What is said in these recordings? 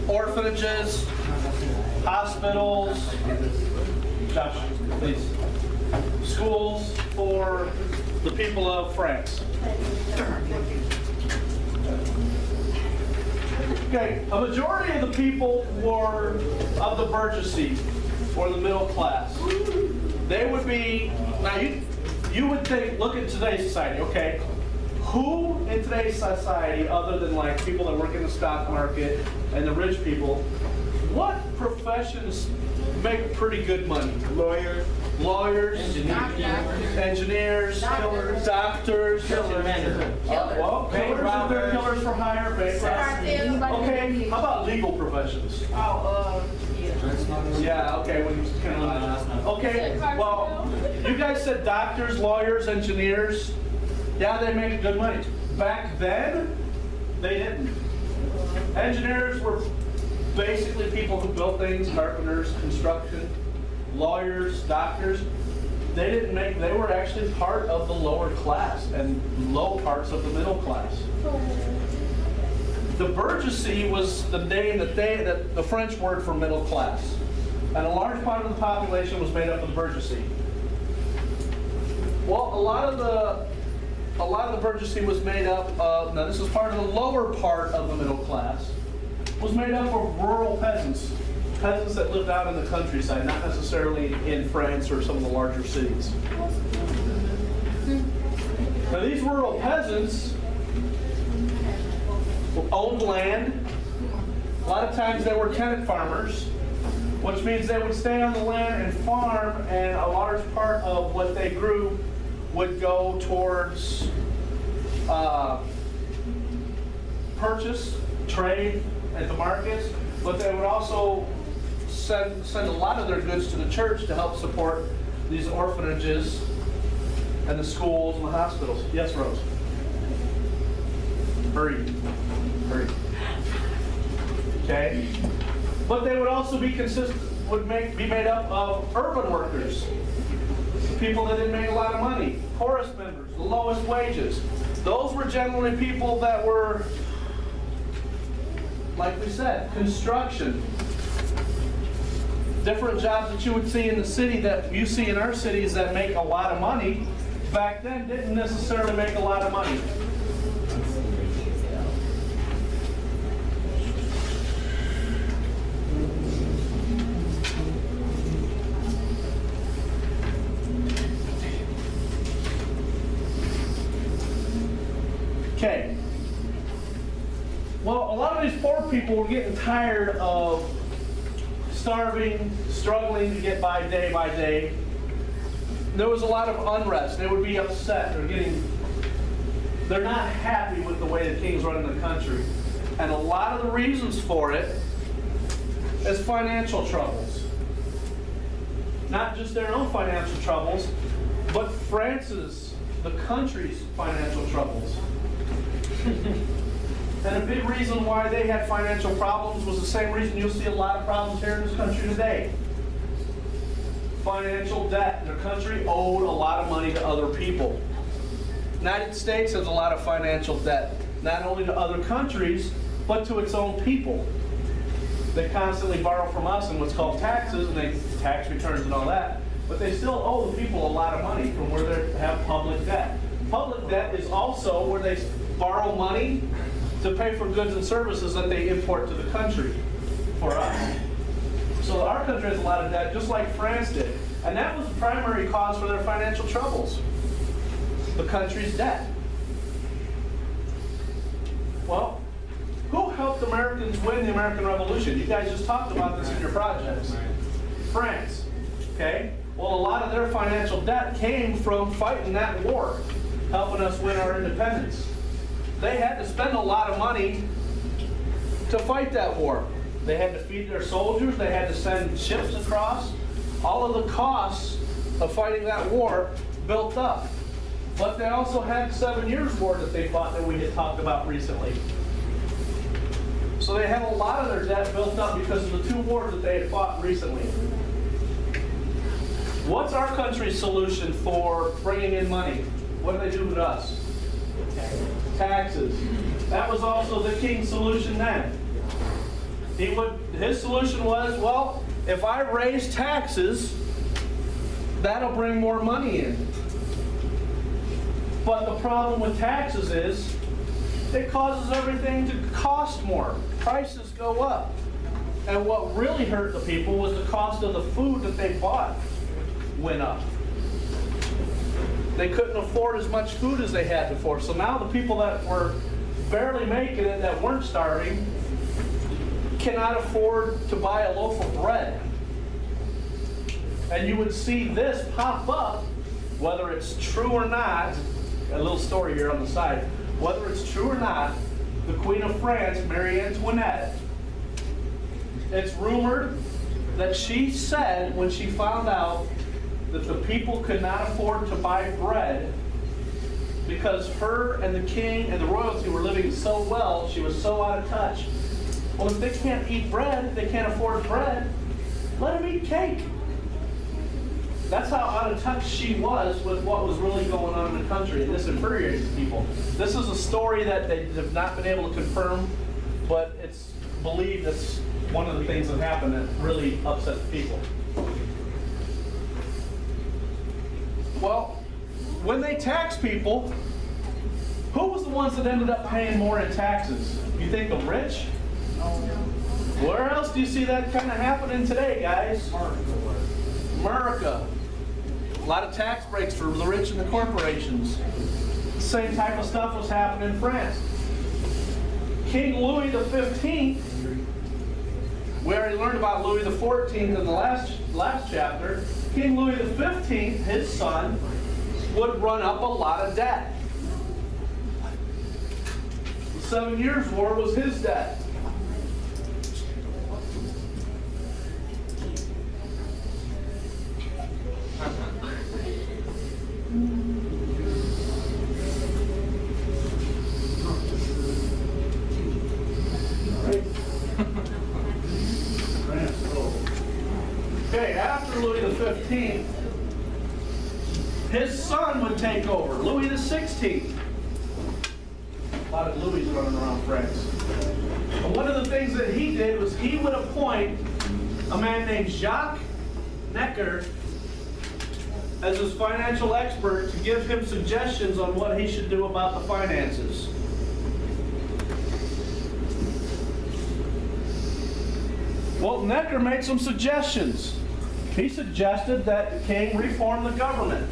orphanages, hospitals, Josh, please, schools for the people of France. Okay, a majority of the people were of the burgesses or the middle class. They would be, now you would think, look at today's society, okay? Who in today's society, other than like people that work in the stock market and the rich people, what professions make pretty good money? Lawyers, engineers, killers, doctors, well, killers for hire, bank robbers. Okay, how about legal professions? Yeah, okay, okay, well, you guys said doctors, lawyers, engineers. Yeah, they make good money. Back then, they didn't. Engineers were basically people who built things, carpenters, construction, lawyers, doctors. They didn't make, they were actually part of the lower class and low parts of the middle class. The burgesses was the name that the French word for middle class. And a large part of the population was made up of the burgesses. Well, a lot of the burgesses was made up of, now this is part of the lower part of the middle class, was made up of rural peasants that lived out in the countryside, not necessarily in France or some of the larger cities. Now these rural peasants owned land. A lot of times they were tenant farmers, which means they would stay on the land and farm, and a large part of what they grew would go towards purchase, trade at the markets, but they would also send a lot of their goods to the church to help support these orphanages and the schools and the hospitals. Yes, Rose? Hurry. Okay? But they would also be be made up of urban workers, people that didn't make a lot of money, poorest members, the lowest wages. Those were generally people that were, like we said, construction. Different jobs that you would see in the city that you see in our cities that make a lot of money, back then didn't necessarily make a lot of money. Okay. Well, a lot of these poor people were getting tired of starving, struggling to get by day. There was a lot of unrest. They would be upset. They're not happy with the way the king's running the country. And a lot of the reasons for it is financial troubles. Not just their own financial troubles, but France's, the country's financial troubles. And a big reason why they had financial problems was the same reason you'll see a lot of problems here in this country today. Financial debt. Their country owed a lot of money to other people. The United States has a lot of financial debt, not only to other countries, but to its own people. They constantly borrow from us in what's called taxes, and they tax returns and all that, but they still owe the people a lot of money from where they have public debt. Public debt is also where they borrow money to pay for goods and services that they import to the country for us. So our country has a lot of debt, just like France did. And that was the primary cause for their financial troubles. The country's debt. Well, who helped Americans win the American Revolution? You guys just talked about this in your projects. France. Okay? Well, a lot of their financial debt came from fighting that war, helping us win our independence. They had to spend a lot of money to fight that war. They had to feed their soldiers. They had to send ships across. All of the costs of fighting that war built up. But they also had the 7 Years' War that they fought that we had talked about recently. So they had a lot of their debt built up because of the 2 wars that they had fought recently. What's our country's solution for bringing in money? What do they do with us? Taxes. That was also the king's solution then. His solution was, well, if I raise taxes, that'll bring more money in. But the problem with taxes is it causes everything to cost more. Prices go up. And what really hurt the people was the cost of the food that they bought went up. They couldn't afford as much food as they had before. So now the people that were barely making it, that weren't starving, cannot afford to buy a loaf of bread. And you would see this pop up, whether it's true or not. A little story here on the side. Whether it's true or not, the Queen of France, Marie Antoinette, it's rumored that she said when she found out that the people could not afford to buy bread because her and the king and the royalty were living so well, she was so out of touch. Well, if they can't eat bread, they can't afford bread, let them eat cake. That's how out of touch she was with what was really going on in the country, and this infuriates people. This is a story that they have not been able to confirm, but it's believed that's one of the things that happened that really upset the people. Well, when they tax people, who was the ones that ended up paying more in taxes? You think the rich? Where else do you see that kind of happening today, guys? America. A lot of tax breaks for the rich and the corporations. The same type of stuff was happening in France. King Louis XV, we already learned about Louis XIV in the last chapter. King Louis XV, his son, would run up a lot of debt. The 7 Years' War was his debt. Okay, after Louis XV, his son would take over, Louis XVI. A lot of Louis running around France. And one of the things that he did was he would appoint a man named Jacques Necker as his financial expert to give him suggestions on what he should do about the finances. Well, Necker made some suggestions. He suggested that the king reform the government,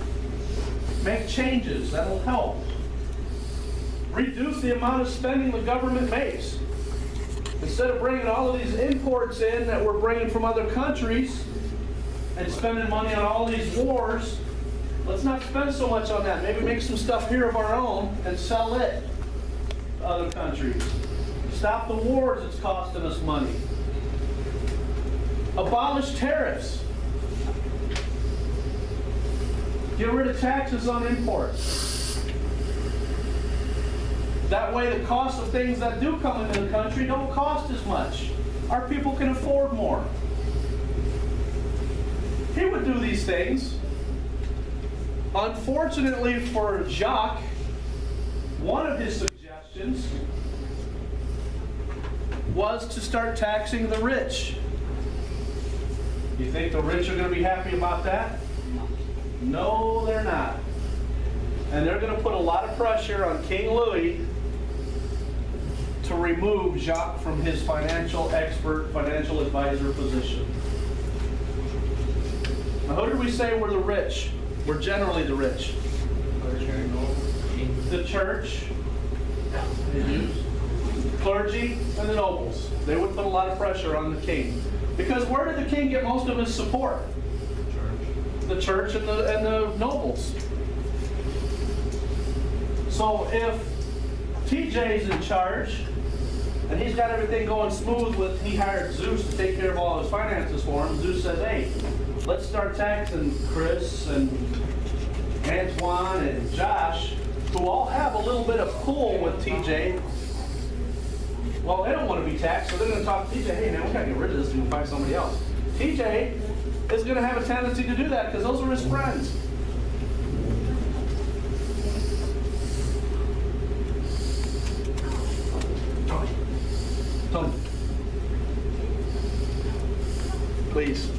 make changes that'll help, reduce the amount of spending the government makes. Instead of bringing all of these imports in that we're bringing from other countries and spending money on all these wars, let's not spend so much on that. Maybe make some stuff here of our own and sell it to other countries. Stop the wars that's costing us money. Abolish tariffs. Get rid of taxes on imports. That way the cost of things that do come into the country don't cost as much. Our people can afford more. He would do these things. Unfortunately for Jacques, one of his suggestions was to start taxing the rich. You think the rich are going to be happy about that? No, they're not. And they're going to put a lot of pressure on King Louis to remove Jacques from his financial expert, financial advisor position. Now, who did we say were the rich? We're generally the rich. The church, clergy, and the nobles. They would put a lot of pressure on the king. Because where did the king get most of his support? The church and the nobles. So if TJ's in charge, and he's got everything going smooth with, he hired Zeus to take care of all his finances for him. Zeus says, hey, let's start taxing Chris and Antoine and Josh, who all have a little bit of pull with TJ. Well, they don't want to be taxed, so they're going to talk to TJ, hey man, we got to get rid of this and find somebody else. TJ is going to have a tendency to do that because those are his friends. Tony. Please.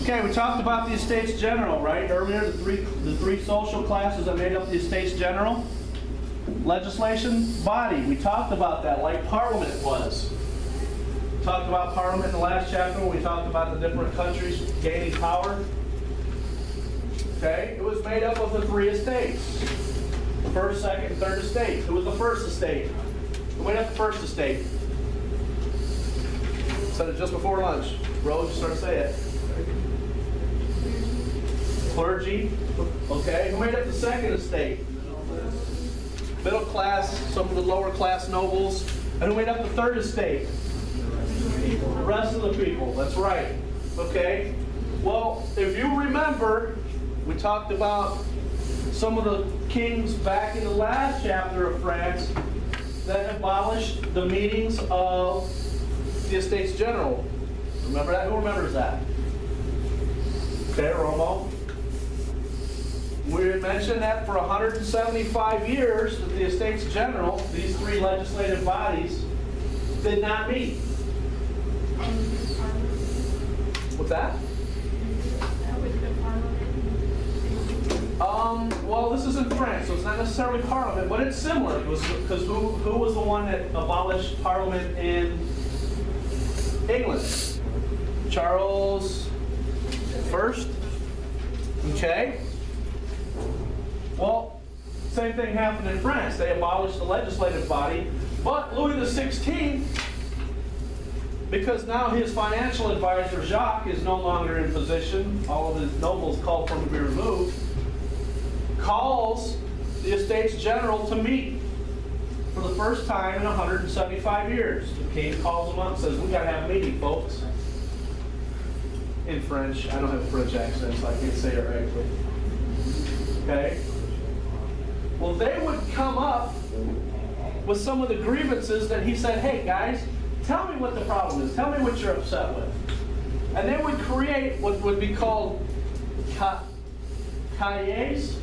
Okay, we talked about the Estates General, right? Earlier, the three social classes that made up the Estates General. Legislation body, we talked about that, like Parliament was. Talked about Parliament in the last chapter when we talked about the different countries gaining power. Okay, it was made up of the three estates. First, second, and third estate. Who was the first estate? Who made up the first estate? Said it just before lunch. Rose, you start to say it. Clergy. Okay, who made up the second estate? Middle class, some of the lower class nobles. And who made up the third estate? The rest of the people. That's right. Okay? Well, if you remember, we talked about some of the kings back in the last chapter of France that abolished the meetings of the Estates General. Remember that? Who remembers that? Okay, Romo. We had mentioned that for 175 years, that the Estates General, these three legislative bodies, did not meet. What's that? Well, this is in France, so it's not necessarily Parliament, but it's similar. Because who was the one that abolished Parliament in England? Charles I? Okay. Well, same thing happened in France. They abolished the legislative body, but Louis XVI, because now his financial advisor, Jacques, is no longer in position, all of his nobles called for him to be removed, calls the Estates General to meet for the first time in 175 years. The king calls them up and says, we got to have a meeting, folks. In French. I don't have a French accent, so I can't say it right. Okay? Well, they would come up with some of the grievances that he said, hey, guys, tell me what the problem is. Tell me what you're upset with. And they would create what would be called cahiers,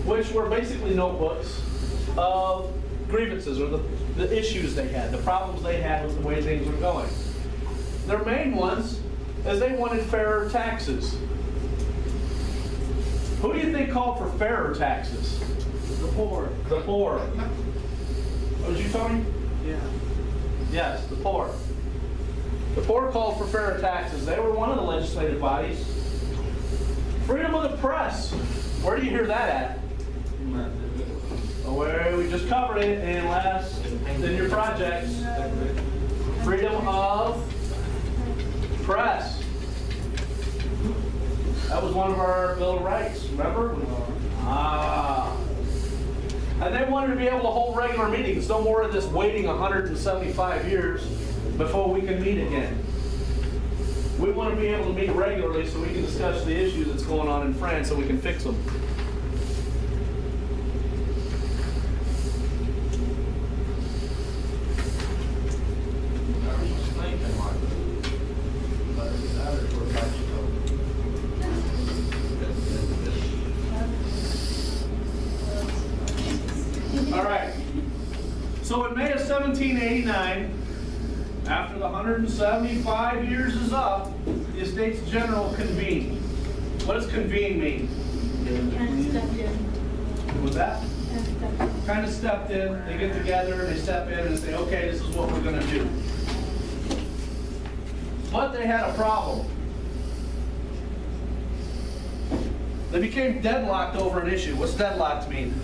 which were basically notebooks of grievances, or the issues they had, the problems they had with the way things were going. Their main ones is they wanted fairer taxes. Who do you think called for fairer taxes? The poor. The poor. What did you, Tony? Yeah. Yes, the poor. The poor called for fairer taxes. They were one of the legislative bodies. Freedom of the press. Where do you hear that at? Where we just covered it in your projects. Freedom of press. That was one of our Bill of Rights, remember? And they wanted to be able to hold regular meetings. No more of this waiting 175 years before we can meet again. We want to be able to meet regularly so we can discuss the issues that's going on in France so we can fix them. All right. So in May of 1789, after the 175 years is up, the Estates General convened. What does convene mean? Kind of stepped in. What was that? Kind of stepped in. They get together, they step in and say, okay, this is what we're going to do. But they had a problem. They became deadlocked over an issue. What's deadlocked mean?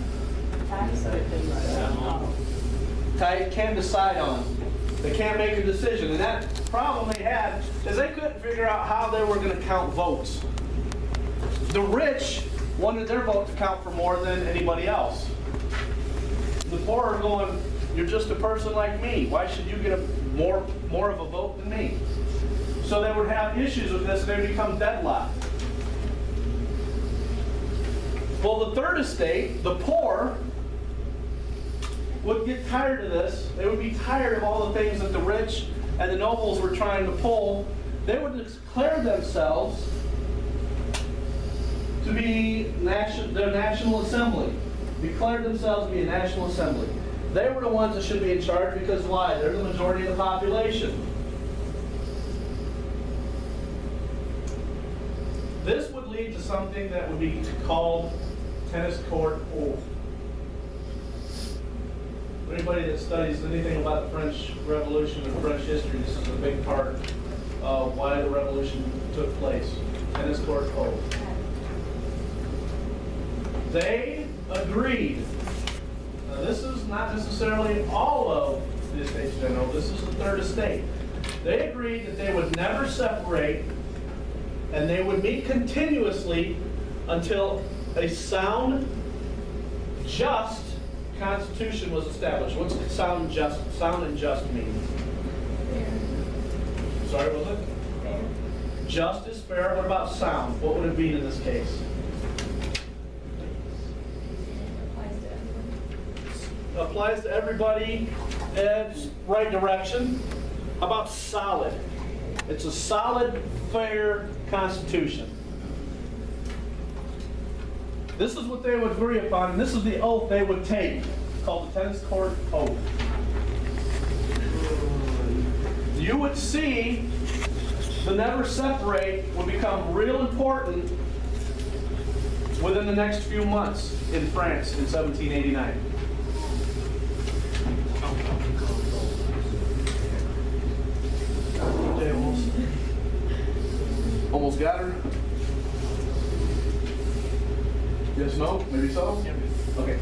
Can't decide on. They can't make a decision. And that problem they had is they couldn't figure out how they were going to count votes. The rich wanted their vote to count for more than anybody else. The poor are going, you're just a person like me. Why should you get more of a vote than me? So they would have issues with this and they would become deadlocked. Well, the third estate, the poor, would get tired of this. They would be tired of all the things that the rich and the nobles were trying to pull. They would declare themselves to be their national assembly. Declared themselves to be a national assembly. They were the ones that should be in charge because why? They're the majority of the population. This would lead to something that would be called tennis court oath. For anybody that studies anything about the French Revolution and French history, this is a big part of why the revolution took place. Tennis court oath. They agreed. Now this is not necessarily all of the Estates General, this is the third estate. They agreed that they would never separate and they would meet continuously until a sound, just constitution was established. What's sound and just? Sound and just mean? Sorry, what was it? Fair. Just is fair. What about sound? What would it mean in this case? Applies to everyone. Applies to everybody. It's right direction. How about solid? It's a solid, fair constitution. This is what they would agree upon, and this is the oath they would take, called the tennis court oath. You would see the never separate would become real important within the next few months in France in 1789. Almost got her. Yes, no? Maybe so? Okay.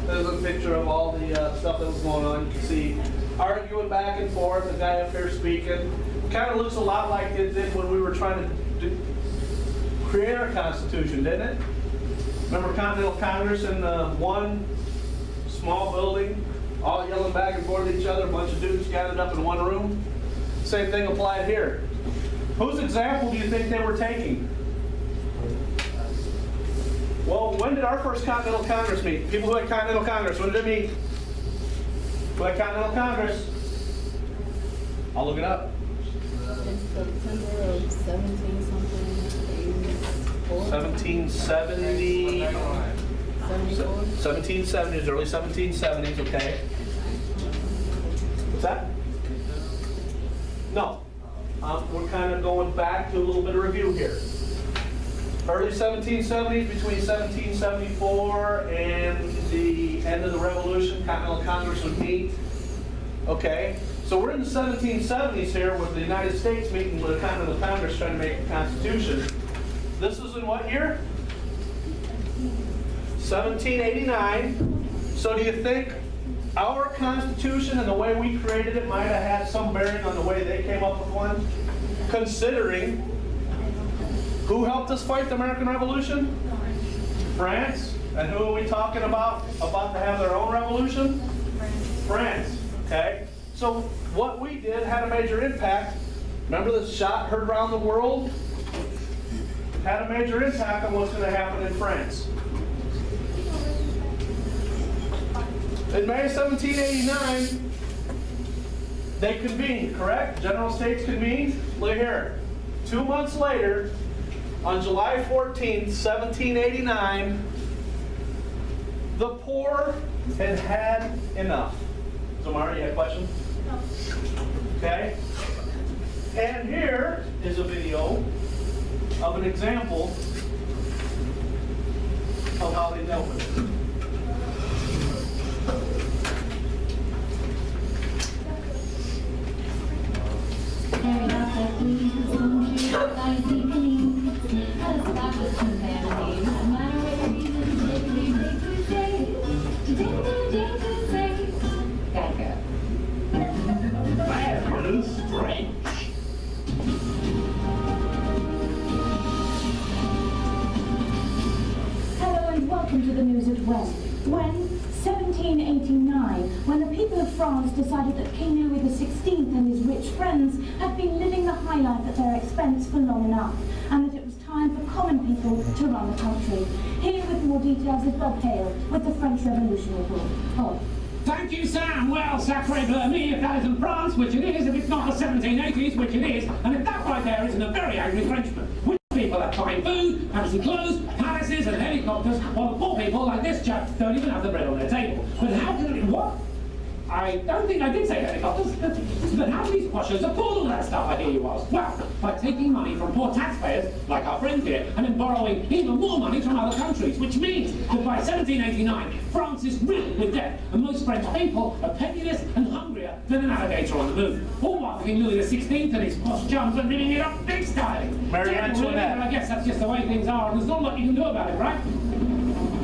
There's a picture of all the stuff that was going on. You can see arguing back and forth, the guy up there speaking. Kind of looks a lot like it did when we were trying to create our Constitution, didn't it? Remember Continental Congress in one small building, all yelling back and forth at each other, a bunch of dudes gathered up in one room? Same thing applied here. Whose example do you think they were taking? Well, when did our first Continental Congress meet? People who had Continental Congress, when did it meet? Who had Continental Congress? I'll look it up. In September of 17-something, 1770. 74. 1770s, early 1770s, okay. What's that? No. We're kind of going back to a little bit of review here. Early 1770s, between 1774 and the end of the Revolution, Continental Congress would meet. Okay, so we're in the 1770s here with the United States meeting with the Continental Congress trying to make a constitution. This is in what year? 1789. So do you think our Constitution and the way we created it might have had some bearing on the way they came up with one? Considering who helped us fight the American Revolution? France. And who are we talking about to have their own revolution? France. Okay? So what we did had a major impact. Remember the shot heard around the world? Had a major impact on what's going to happen in France. In May 1789, they convened, correct? General States convened. Look here. 2 months later, on July 14th, 1789, the poor had had enough. Zamara, you had a question? No. Okay. And here is a video of an example of how they dealt with it. Carried out the fleas, country, icy clean. Has got the humanity. No matter what your reason, they say. Gotta go. Fabulous French. Hello and welcome to the news at When. When, 1789, when the people of France decided that King Louis XVI and his rich friends had been living the high life at their expense for long enough, and that it was time for common people to run the country. Here with more details is Bob Hale with the French Revolution report. Bob. Thank you, Sam. Well, sacre bleu me, if that isn't France, which it is, if it's not the 1780s, which it is, and if that right there isn't a very angry Frenchman. Which people have fine food, don't even have the bread on their table. But how can it, what? I don't think I did say helicopters. But how do these poshers afford all that stuff, I hear you ask? Well, by taking money from poor taxpayers, like our friend here, and then borrowing even more money from other countries, which means that by 1789, France is riddled with debt, and most French people are penniless and hungrier than an alligator on the move. All while King Louis XVI and his posh chums are living it up big style. Marie Terrible, Antoinette. really, but I guess that's just the way things are, and there's not a lot you can do about it, right?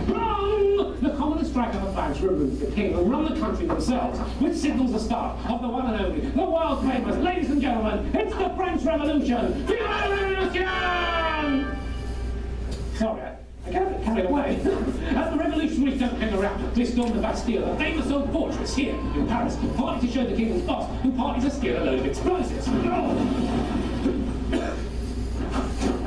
Wrong! The commonest strike of a plan to remove the king and run the country themselves, which signals the start of the one and only, the world famous, ladies and gentlemen, it's the French Revolution! Viva la Revolution! Sorry, I can't get carried away. As the revolutionaries don't hang around, they storm the Bastille, a famous old fortress here in Paris, partly to show the king's boss, and partly to steal a load of explosives.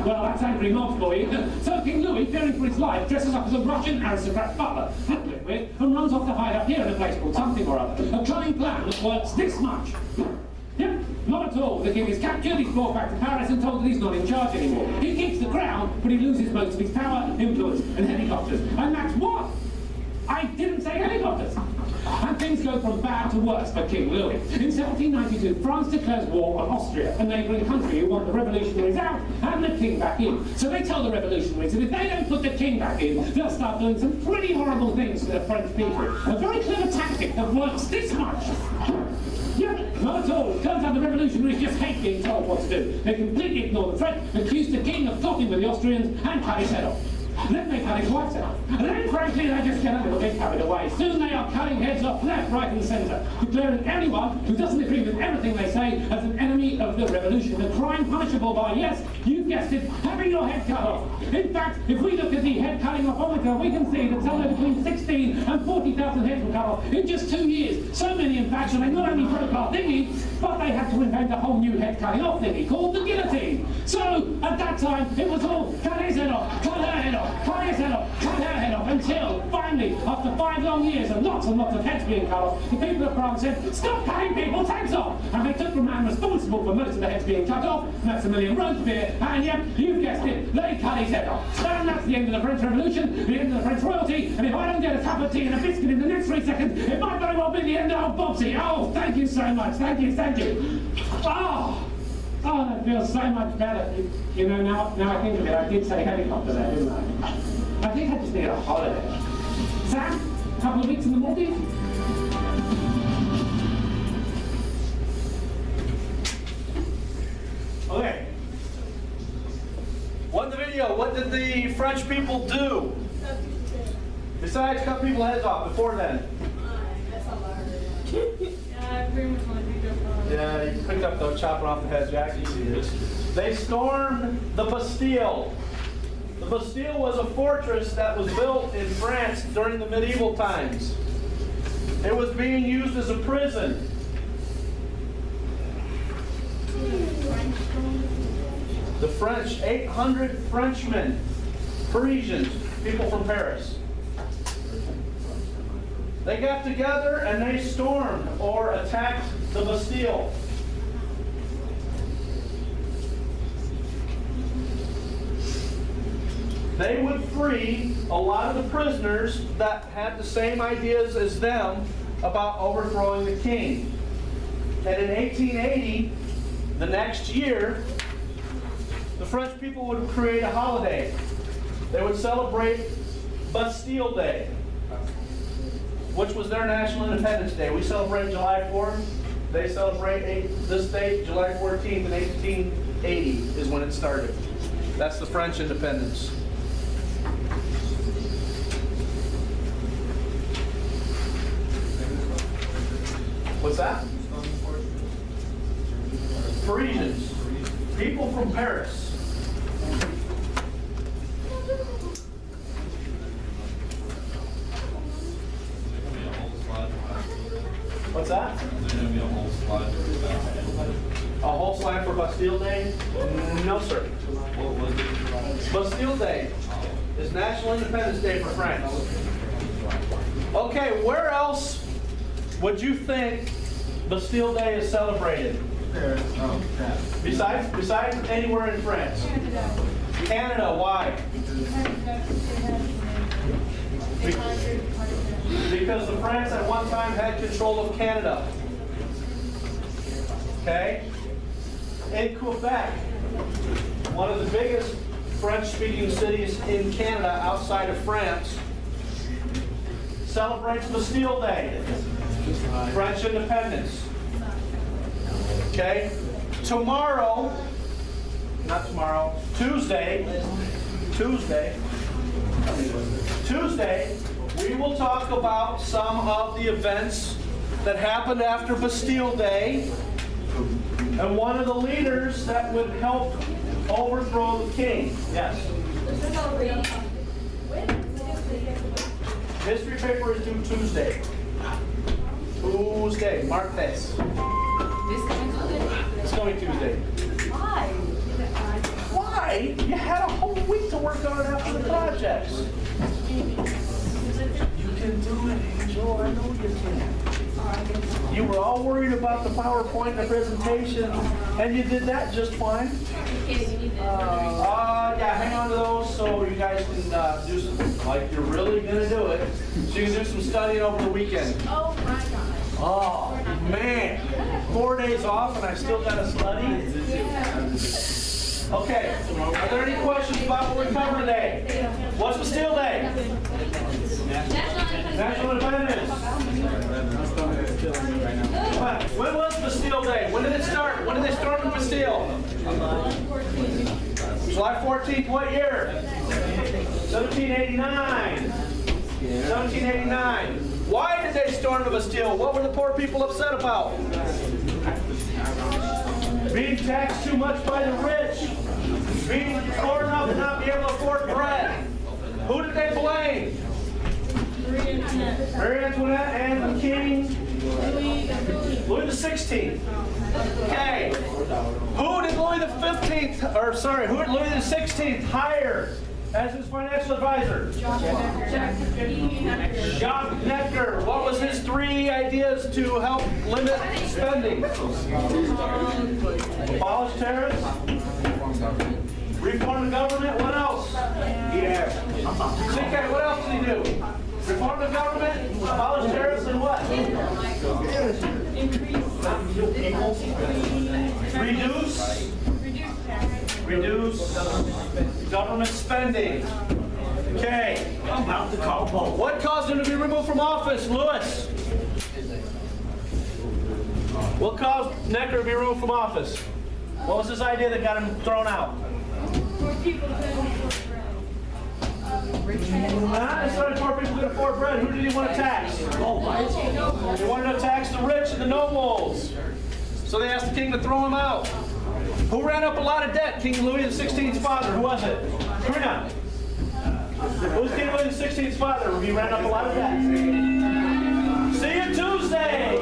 Well, that's angry mob for you. So King Louis, fearing for his life, dresses up as a Russian aristocrat butler, with, and runs off to hide up here in a place called something or other. A cunning plan that works this much. Yep, not at all. The king is captured, he's brought back to Paris and told that he's not in charge anymore. He keeps the crown, but he loses most of his power, influence, and helicopters. And that's what? I didn't say helicopters. And things go from bad to worse for King Louis. In 1792, France declares war on Austria, a neighbouring country who want the revolutionaries out and the king back in. So they tell the revolutionaries that if they don't put the king back in, they'll start doing some pretty horrible things to the French people. A very clever tactic that works this much. Yeah, not at all. Turns out the revolutionaries just hate being told what to do. They completely ignore the threat, accuse the king of plotting with the Austrians, and cut his head off. Then they cut his wife's head off. And then, frankly, they just get a little bit carried away. Soon they are cutting heads off left, right, and centre, declaring anyone who doesn't agree with everything they say as an enemy of the revolution, a crime punishable by, yes, you've guessed it, having your head cut off. In fact, if we look at the head cutting ophometer, we can see that somewhere between 16 and 40,000 heads were cut off in just 2 years. So many, in fact, that they not only broke our thingy, but they had to invent a whole new head cutting off thingy called the guillotine. So, at that time, it was all cut his head off, cut her head off, cut his head off, cut her head off, until, finally, after 5 long years and lots of heads being cut off, the people of France said, stop cutting people's heads off! And they took the man responsible for most of the heads being cut off, Maximilian Robespierre, and yep, you've guessed it, they cut his head off. And that's the end of the French Revolution, the end of the French royalty, and if I don't get a cup of tea and a biscuit in the next 3 seconds, it might very well be the end of Bobsy. Oh, thank you so much, thank you, thank you. Oh, that feels so much better. You know, now I think of it, I did say helicopter there, didn't I? I think I just need a holiday. Sam, a couple of weeks in the Maldives? Okay. What in the video, what did the French people do? Besides cut people's heads off before then? Yeah, you picked up the chopping off the heads, Jack. You see this. They stormed the Bastille. The Bastille was a fortress that was built in France during the medieval times. It was being used as a prison. The French, 800 Frenchmen, Parisians, people from Paris. They got together and they stormed or attacked the Bastille. They would free a lot of the prisoners that had the same ideas as them about overthrowing the king. And in 1880, the next year, the French people would create a holiday. They would celebrate Bastille Day, which was their National Independence Day. We celebrate July 4th. They celebrate this date, July 14th, in 1880 is when it started. That's the French independence. What's that? Parisians. People from Paris. What's that? A whole slide for Bastille Day? No, sir. Bastille Day is National Independence Day for France. Okay, where else would you think Bastille Day is celebrated? Besides anywhere in France? Canada, why? Because the France at one time had control of Canada. Okay? In Quebec, one of the biggest French-speaking cities in Canada outside of France, celebrates Bastille Day, French independence. Okay? Tuesday, we will talk about some of the events that happened after Bastille Day and one of the leaders that would help overthrow the king. Yes? History paper is due Tuesday. Tuesday, mark this. It's going Tuesday. Why? Why? You had a whole week to work on it after the projects. You can do it, Angel. I know you can. You were all worried about the PowerPoint and the presentation, and you did that just fine. Yeah, hang on to those so you guys can do some, like you're really gonna do it. So you can do some studying over the weekend. Oh my gosh. Oh, man. 4 days off and I still gotta study? Okay, are there any questions about what we covered today? What's Bastille Day? National Independence. When was Bastille Day? When did it start? When did they storm the Bastille? July 14th, what year? 1789. 1789. Why did they storm the Bastille? What were the poor people upset about? Being taxed too much by the rich. Being poor enough to not be able to afford bread. Who did they blame? Marie Antoinette and the king? Louis XVI. Okay. Who did Louis the 15th, or sorry, who did Louis the 16th hire as his financial advisor? Jacques Necker. What was his 3 ideas to help limit spending? Abolish tariffs. Reform the government. What else? CK, what else did he do? Reform the government, abolish tariffs, and what? Reduce government spending. Okay. What caused him to be removed from office, Lewis? What caused Necker to be removed from office? What was his idea that got him thrown out? Not necessarily poor people could afford bread. Who did he want to tax? He wanted to tax the rich and the nobles. So they asked the king to throw him out. Who ran up a lot of debt? King Louis XVI's father. Who was it? Trina. Who's King Louis XVI's father? He ran up a lot of debt. See you Tuesday.